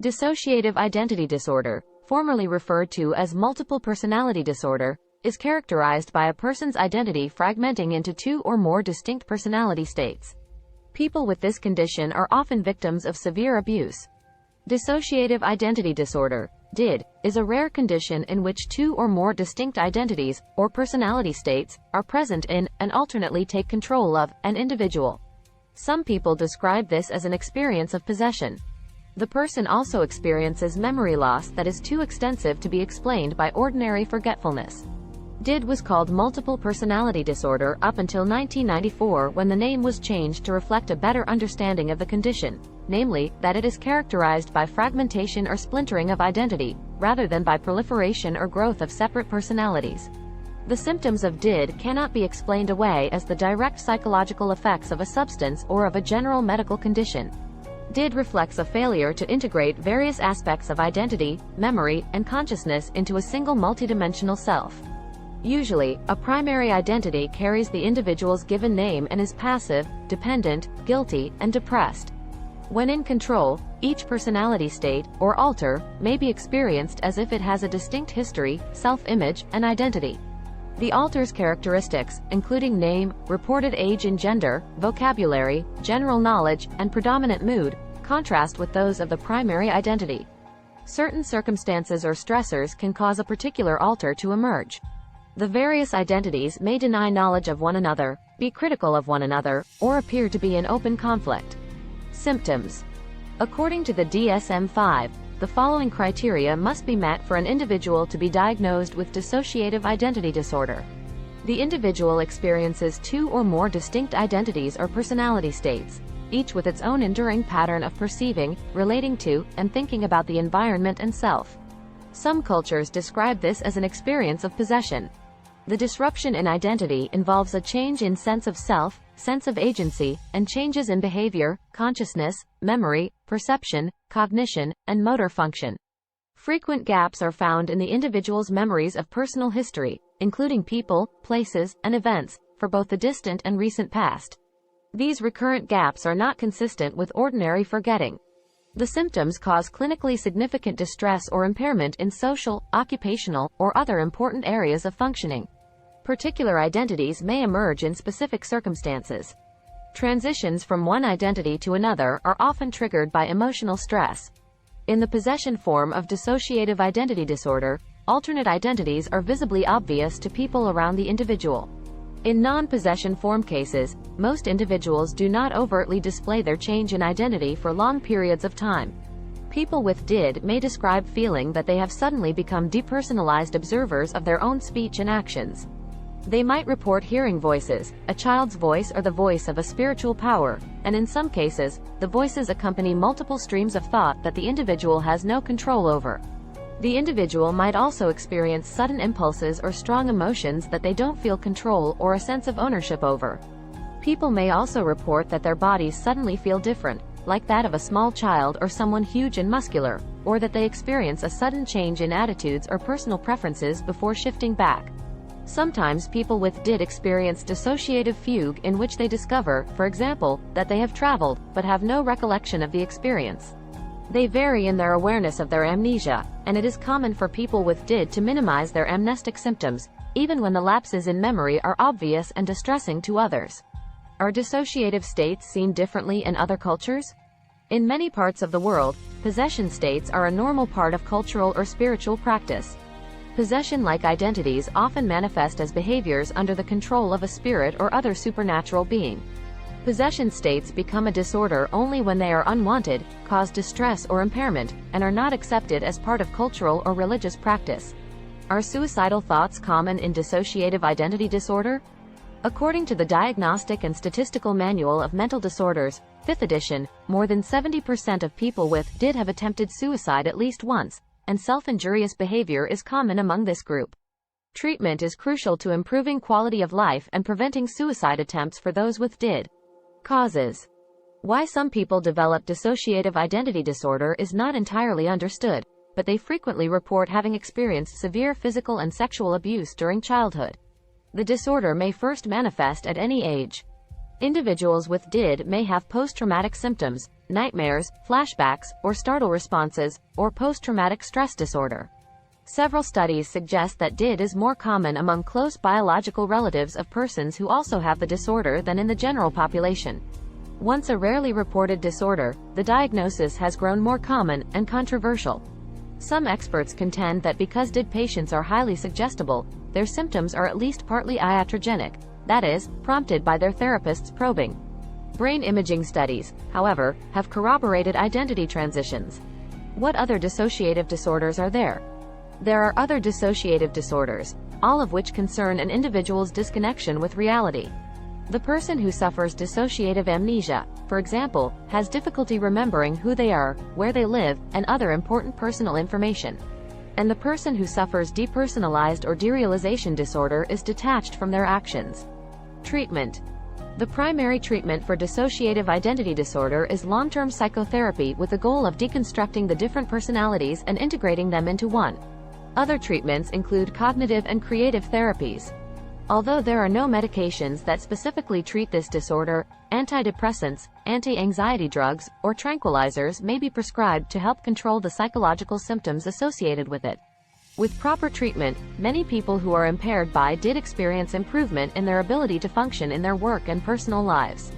Dissociative identity disorder, formerly referred to as multiple personality disorder, is characterized by a person's identity fragmenting into two or more distinct personality states. People with this condition are often victims of severe abuse. Dissociative identity disorder, DID, is a rare condition in which two or more distinct identities, or personality states, are present in, and alternately take control of, an individual. Some people describe this as an experience of possession. The person also experiences memory loss that is too extensive to be explained by ordinary forgetfulness. DID was called multiple personality disorder up until 1994, when the name was changed to reflect a better understanding of the condition, namely, that it is characterized by fragmentation or splintering of identity, rather than by proliferation or growth of separate personalities. The symptoms of DID cannot be explained away as the direct psychological effects of a substance or of a general medical condition. DID reflects a failure to integrate various aspects of identity, memory, and consciousness into a single multidimensional self. Usually, a primary identity carries the individual's given name and is passive, dependent, guilty, and depressed. When in control, each personality state, or alter, may be experienced as if it has a distinct history, self-image, and identity. The alter's characteristics, including name, reported age and gender, vocabulary, general knowledge, and predominant mood, contrast with those of the primary identity. Certain circumstances or stressors can cause a particular alter to emerge. The various identities may deny knowledge of one another, be critical of one another, or appear to be in open conflict. Symptoms. According to the DSM-5, the following criteria must be met for an individual to be diagnosed with dissociative identity disorder. The individual experiences two or more distinct identities or personality states, each with its own enduring pattern of perceiving, relating to, and thinking about the environment and self. Some cultures describe this as an experience of possession. The disruption in identity involves a change in sense of self, sense of agency, and changes in behavior, consciousness, memory, perception, cognition, and motor function. Frequent gaps are found in the individual's memories of personal history, including people, places, and events, for both the distant and recent past. These recurrent gaps are not consistent with ordinary forgetting. The symptoms cause clinically significant distress or impairment in social, occupational, or other important areas of functioning. Particular identities may emerge in specific circumstances. Transitions from one identity to another are often triggered by emotional stress. In the possession form of dissociative identity disorder, alternate identities are visibly obvious to people around the individual. In non-possession form cases, most individuals do not overtly display their change in identity for long periods of time. People with DID may describe feeling that they have suddenly become depersonalized observers of their own speech and actions. They might report hearing voices, a child's voice or the voice of a spiritual power, and in some cases, the voices accompany multiple streams of thought that the individual has no control over. The individual might also experience sudden impulses or strong emotions that they don't feel control or a sense of ownership over. People may also report that their bodies suddenly feel different, like that of a small child or someone huge and muscular, or that they experience a sudden change in attitudes or personal preferences before shifting back. Sometimes people with DID experience dissociative fugue, in which they discover, for example, that they have traveled, but have no recollection of the experience. They vary in their awareness of their amnesia, and it is common for people with DID to minimize their amnestic symptoms, even when the lapses in memory are obvious and distressing to others. Are dissociative states seen differently in other cultures? In many parts of the world, possession states are a normal part of cultural or spiritual practice. Possession-like identities often manifest as behaviors under the control of a spirit or other supernatural being. Possession states become a disorder only when they are unwanted, cause distress or impairment, and are not accepted as part of cultural or religious practice. Are suicidal thoughts common in dissociative identity disorder? According to the Diagnostic and Statistical Manual of Mental Disorders, 5th edition, more than 70% of people with DID have attempted suicide at least once, and self-injurious behavior is common among this group. Treatment is crucial to improving quality of life and preventing suicide attempts for those with DID. Causes. Why some people develop dissociative identity disorder is not entirely understood, but they frequently report having experienced severe physical and sexual abuse during childhood. The disorder may first manifest at any age. Individuals with DID may have post-traumatic symptoms, nightmares, flashbacks, or startle responses, or post-traumatic stress disorder. Several studies suggest that DID is more common among close biological relatives of persons who also have the disorder than in the general population. Once a rarely reported disorder, the diagnosis has grown more common and controversial. Some experts contend that because DID patients are highly suggestible, their symptoms are at least partly iatrogenic, that is, prompted by their therapist's probing. Brain imaging studies, however, have corroborated identity transitions. What other dissociative disorders are there? There are other dissociative disorders, all of which concern an individual's disconnection with reality. The person who suffers dissociative amnesia, for example, has difficulty remembering who they are, where they live, and other important personal information. And the person who suffers depersonalized or derealization disorder is detached from their actions. Treatment. The primary treatment for dissociative identity disorder is long-term psychotherapy with the goal of deconstructing the different personalities and integrating them into one. Other treatments include cognitive and creative therapies. Although there are no medications that specifically treat this disorder, antidepressants, anti-anxiety drugs, or tranquilizers may be prescribed to help control the psychological symptoms associated with it. With proper treatment, many people who are impaired by DID experience improvement in their ability to function in their work and personal lives.